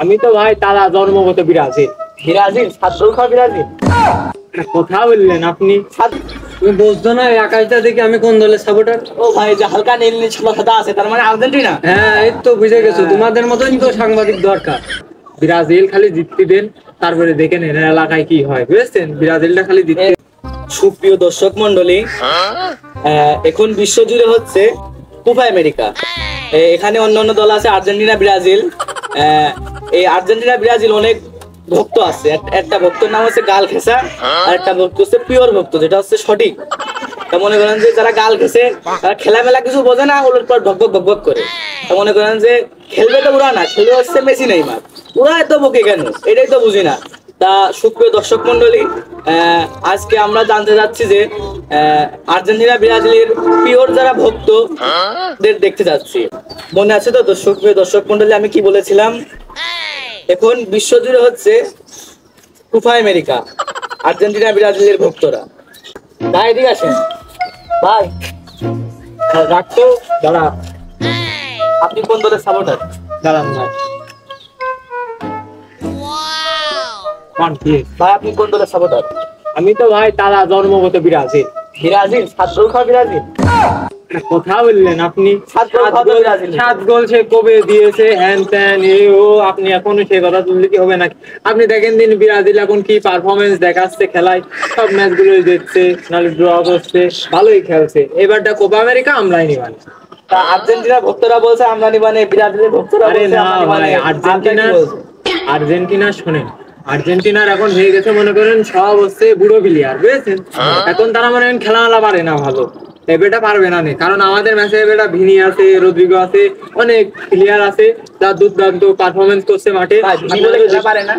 আমি তো ভাই তারা জন্মগত ব্রাজিল। ব্রাজিল ছাত্র খা ব্রাজিল কথা বললেন আপনি। তুমি বুঝছো না এই আকাশটা দেখে আমি কোন দলের সাপোর্টার? ও ভাই, যে হালকা নীল নীল সাদা আছে তার মানে আর্জেন্টিনা। হ্যাঁ, এই তো বুঝে গেছো। তোমাদের মতনই তো সাংবাদিক দরকার। ব্রাজিল খালি জিততে দেন, তারপরে দেখেন এর এলাকায় কি হয়, বুঝছেন? ব্রাজিলটা খালি জিততে। সুপ্রিয় দর্শক মন্ডলী, এখন বিশ্বজুড়ে হচ্ছে কোপা আমেরিকা। এখানে অন্যান্য দল আছে আর্জেন্টিনা, ব্রাজিল। এই আর্জেন্টিনা ব্রাজিল অনেক ভক্ত আছে। একটা ভক্তর নাম হচ্ছে গাল খেসা, আর একটা ভক্ত হচ্ছে পিওর ভক্ত, যেটা হচ্ছে সঠিক। তা মনে করেন যে যারা গাল খেসে তারা খেলা মেলা কিছু বোঝে না, ওর পর ভক ভক ভক করে। তা মনে করেন যে খেলবে তো ওরা না, খেলবে হচ্ছে মেসি নেইমার। ওরা এত বকে কেন, এটাই তো বুঝি না। তা সুপ্রিয় দর্শক মন্ডলী, আজকে আমরা জানতে যাচ্ছি যে আর্জেন্টিনা ব্রাজিলের পিওর যারা ভক্তদের দেখতে যাচ্ছি। মনে আছে তো সুপ্রিয় দর্শক মন্ডলী, আমি কি বলেছিলাম? এখন বিশ্বজুড়ে হচ্ছে কোপা আমেরিকা, আর্জেন্টিনা ব্রাজিলের ভক্তরা। ভাই এদিকে আসেন ভাই, রাখতো দাঁড়া, আপনি কোন দলের সাপোর্টার? দাঁড়ান ভাই। ভাই আপনি কোন দলের সাপোর্টার? আমি তো ভাই তারা জন্মগত ব্রাজিল। ব্রাজিল ছাত্র খা ব্রাজিল কথা বললেন আপনি। ব্রাজিল 7 গোল সে কবে দিয়েছে, হ্যান ত্যান এ ও, আপনি এখনো সে কথা তুললে কি হবে নাকি? আপনি দেখেন দিন ব্রাজিল এখন কি পারফরমেন্স দেখাচ্ছে খেলায়, সব ম্যাচ গুলোই দেখছে, নাহলে ড্র করছে, ভালোই খেলছে। এবারটা কোপা আমেরিকা আমরাই নিবান। তা আর্জেন্টিনার ভক্তরা বলছে আমরা নিবানে, ব্রাজিলের ভক্তরা আরে বলছে না আমরা ভাই, নিবানে। আর্জেন্টিনা শোনেন, আর্জেন্টিনার এখন হয়ে গেছে মনে করেন সব হচ্ছে বুড়ো প্লেয়ার, বুঝেছেন? এখন তারা মনে করেন খেলামেলা পারে না ভালো, এবারটা পারবে না, কারণ আমাদের ম্যাচে এবারটা ভিনি আছে, রদ্রিগো আছে, অনেক প্লেয়ার আছে যারা দুর্দান্ত পারফরমেন্স করছে মাঠে। ভিনি বলে খেলা পারে না?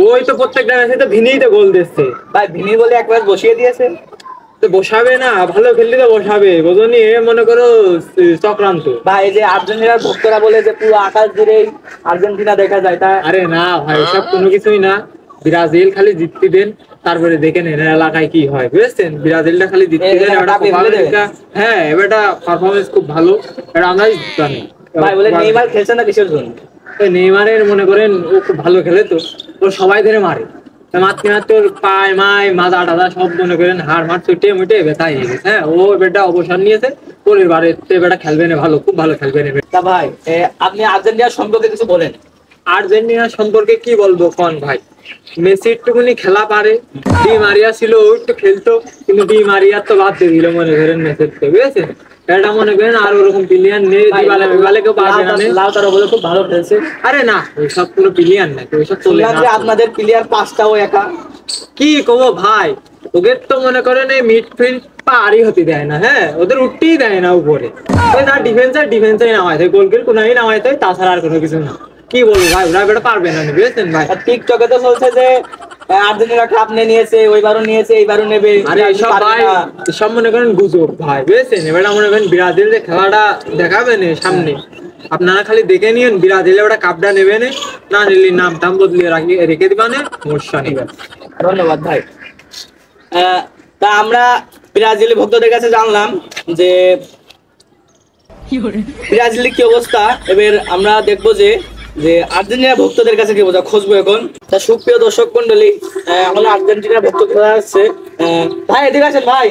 ওই তো প্রত্যেকটা ম্যাচে তো ভিনিই তো গোল দিচ্ছে ভাই ভিনি বলে একবার বসিয়ে দিয়েছে। তো বসাবে না, ভালো খেললে তো বসাবে, বোঝনি? মনে করো চক্রান্ত। ভাই এই যে আর্জেন্টিনার ভক্তরা বলে যে পুরো আকাশ জুড়েই আর্জেন্টিনা দেখা যায়, তা আরে না ভাই, সব কোনো কিছুই না। ব্রাজিল খালি জিততে দেন, তারপরে দেখেন এর এলাকায় কি হয়, বুঝছেন? ব্রাজিলটা খালি জিততে দেন। হ্যাঁ, এবারটা পারফরমেন্স খুব ভালো, এটা আমরাই জানি। ভাই বলে নেইমার খেলছে না কিসের জন্য? নেইমারের মনে করেন ও খুব ভালো খেলে, তো ও সবাই ধরে মারে, মারতে মারতে ওর পায় মায় মাজা টাজা সব মনে করেন হাড় মার ছুটে মুটে ব্যথায় হয়ে গেছে। হ্যাঁ, ও এবারটা অবসর নিয়েছে, পরের বারে এবারটা খেলবে না, ভালো, খুব ভালো খেলবে না। তা ভাই আপনি আর্জেন্টিনার সম্পর্কে কিছু বলেন। আর্জেন্টিনা সম্পর্কে কি বলবো কোন ভাই? মেসি একটুখানি খেলা পারে, ডি মারিয়া ছিল, ও একটু খেলতো, কিন্তু ডি মারিয়া তো বাদ দিয়ে দিল মনে করেন ম্যাচের থেকে, বুঝেছেন? এটা মনে করেন আর ওরকম প্লেয়ার নেই, দিবালে কেউ পারবে না। লাউতারো বলে খুব ভালো খেলছে। আরে না, ওইসব কোনো প্লেয়ার না, ওইসব চলে না। আপনাদের প্লেয়ার 5টাও একা। কি কব ভাই, ওদের তো মনে করেন এই মিডফিল্ড পারই হতে দেয় না। হ্যাঁ, ওদের উঠতেই দেয় না উপরে, না ডিফেন্সে নামায় দেয়, গোলকির কোনায় নামায় দেয়, তাছাড়া আর কোনো কিছু না। কি বলবো ভাই, ওরা এটা পারবে না, বুঝেছেন ভাই? টিকটকে তো চলছে যে আর্জেন্টিনা কাপ নিয়েছে, ওইবারও নিয়েছে, এইবারও নেবে। আরে এইসব ভাই, সব মনে করেন গুজব ভাই, বুঝেছেন? এবার মনে করেন ব্রাজিল যে খেলাটা দেখাবে না সামনে, আপনারা খালি দেখে নিন, ব্রাজিলে ওটা কাপটা নেবে না, নিলে নাম টাম বদলিয়ে রেখে দিবানে, সমস্যা নেই। ধন্যবাদ ভাই। তা আমরা ব্রাজিলের ভক্তদের কাছে জানলাম যে ব্রাজিলের কি অবস্থা। এবার আমরা দেখবো যে আর্জেন্টিনার ভক্তদের কাছে কি বোঝা খুঁজবো এখন। তা সুপ্রিয় দর্শক মন্ডলী, এখন আর্জেন্টিনার ভক্ত খেলা আসছে। ভাই এদিকে আসেন ভাই।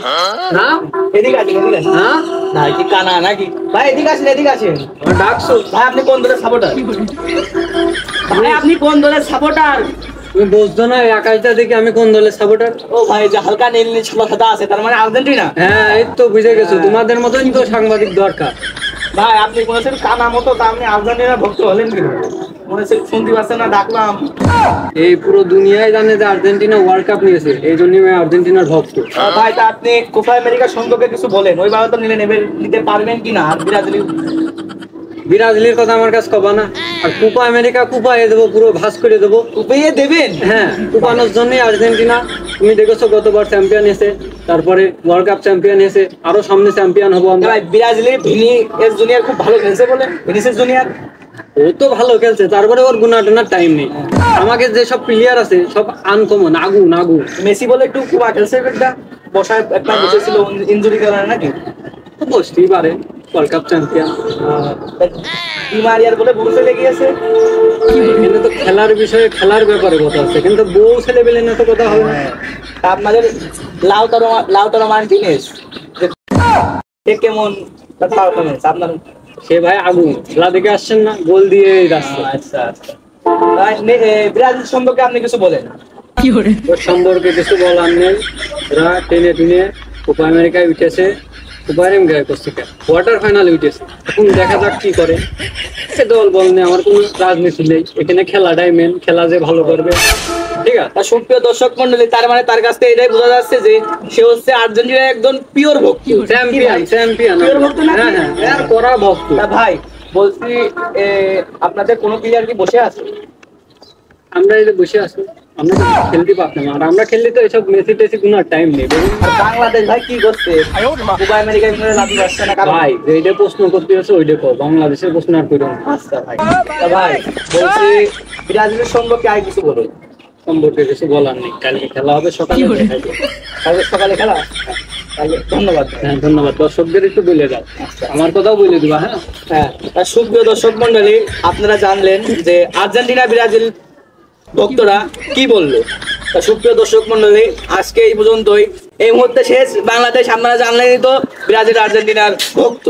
হ্যাঁ, এদিকে আসেন, এদিকে আসেন। হ্যাঁ ভাই কি কানা নাকি? ভাই এদিকে আসেন, এদিকে আসেন। ডাকছো ভাই আপনি কোন দলের সাপোর্টার? ভাই আপনি কোন দলের সাপোর্টার? তুমি বুঝছো না এই আকাশটা দেখে আমি কোন দলের সাপোর্টার? ও ভাই, যে হালকা নীল নীল সাদা আছে তার মানে আর্জেন্টিনা। হ্যাঁ, এই তো বুঝে গেছো। তোমাদের মতনই তো সাংবাদিক দরকার। ভাই আপনি বলেছেন কানা মতো, তা আপনি আর্জেন্টিনার ভক্ত হলেন কি? মনে হচ্ছে শুনতে পাচ্ছেন না, ডাকলাম। এই পুরো দুনিয়ায় জানে যে আর্জেন্টিনা ওয়ার্ল্ড কাপ নিয়েছে, এই জন্যই আমি আর্জেন্টিনার ভক্ত। ভাই তা আপনি কোপা আমেরিকা সম্পর্কে কিছু বলেন, ওইভাবে তো নিতে পারবেন কিনা? আর ব্রাজিলের কথা আমার কাছে কবা না। আর কোপা আমেরিকা কুপায়ে দেবো, পুরো ভাস করে দেবো। কুপাইয়ে দেবেন? হ্যাঁ, কুপানোর জন্যই আর্জেন্টিনা। তুমি দেখেছো গতবার চ্যাম্পিয়ন এসে, তারপরে ওয়ার্ল্ড কাপ চ্যাম্পিয়ন এসে, আরো সামনে চ্যাম্পিয়ন হবো আমরা। ভাই ব্রাজিলের ভিনিসিয়াস জুনিয়র খুব ভালো খেলছে বলে। ভিনিসিয়াস জুনিয়র ও তো ভালো খেলছে, তারপরে ওর গুনাটনার টাইম নেই। আমাকে যেসব প্লেয়ার আছে সব আনকমন, আগু। মেসি বলে একটু কুয়া খেলছে, একটা বসায় একটা বসেছিল ইনজুরি কারণে নাকি? বসতেই পারে। World cup champion. ডি মারিয়ার বলে ভুল চলে গিয়েছে। এখানে তো খেলার বিষয়ে খেলার ব্যাপারে কথা আছে, কিন্তু বউ ছেলে পেলে না তো কথা হবে না। তা আপনাদের লাউতারো মার্টিনেজ সে কেমন পারফরমেন্স আপনার? সে ভাই আগুন, খেলা দেখে আসছেন না, গোল দিয়ে যাচ্ছে। আচ্ছা আচ্ছা। ব্রাজিল সম্পর্কে আপনি কিছু বলেন। ওর সম্পর্কে কিছু বলার নেই, ওরা টেনে টুনে কোপা আমেরিকায় উঠেছে, কোপা আমেরিকায় করছে, কোয়ার্টার ফাইনালে উঠেছে। এখন দেখা যাক কি করে। সে দল বল নেই, আমার কোনো রাজনীতি নেই, এখানে খেলাটাই মেন, খেলা যে ভালো করবে। ঠিক আছে, তার সুপ্রিয় দর্শক মন্ডলী, তার মানে তার কাছ থেকে এটাই বোঝা যাচ্ছে যে সে হচ্ছে আর্জেন্টিনার একজন পিওর ভক্ত, চ্যাম্পিয়ন চ্যাম্পিয়ন। পিওর ভক্ত নাকি? হ্যাঁ হ্যাঁ, আর করা ভক্ত। তা ভাই বলছি, আপনাদের কোনো প্লেয়ার কি বসে আছে? আমরা এই যে বসে আছি, আমরা তো খেলতে পারতাম, আর আমরা খেললে তো এসব মেসি টেসি কোনো টাইম নেই। আর বাংলাদেশ ভাই কি করছে? কোপা আমেরিকায় লাভ আসছে না কারণ? ভাই যেটা প্রশ্ন করতে হচ্ছে ওইটা কো, বাংলাদেশের প্রশ্ন আর করো না। আচ্ছা ভাই। তা ভাই বলছি, ব্রাজিলের সম্পর্কে আর কিছু বলুন। সম্পর্কে কিছু বলার নেই, কালকে খেলা হবে সকালে। কালকে সকালে খেলা? তাহলে ধন্যবাদ ভাই। হ্যাঁ ধন্যবাদ, দর্শকদের একটু বলে দাও, আমার কথাও বলে দিবা। হ্যাঁ হ্যাঁ, আর সুপ্রিয় দর্শক মন্ডলী, আপনারা জানলেন যে আর্জেন্টিনা ব্রাজিল ভক্তরা কি বললো। তা সুপ্রিয় দর্শক মন্ডলী, আজকে এই পর্যন্তই, এই মুহূর্তে শেষ। বাংলাদেশ আপনারা জানলেনই তো, ব্রাজিল আর্জেন্টিনার ভক্ত।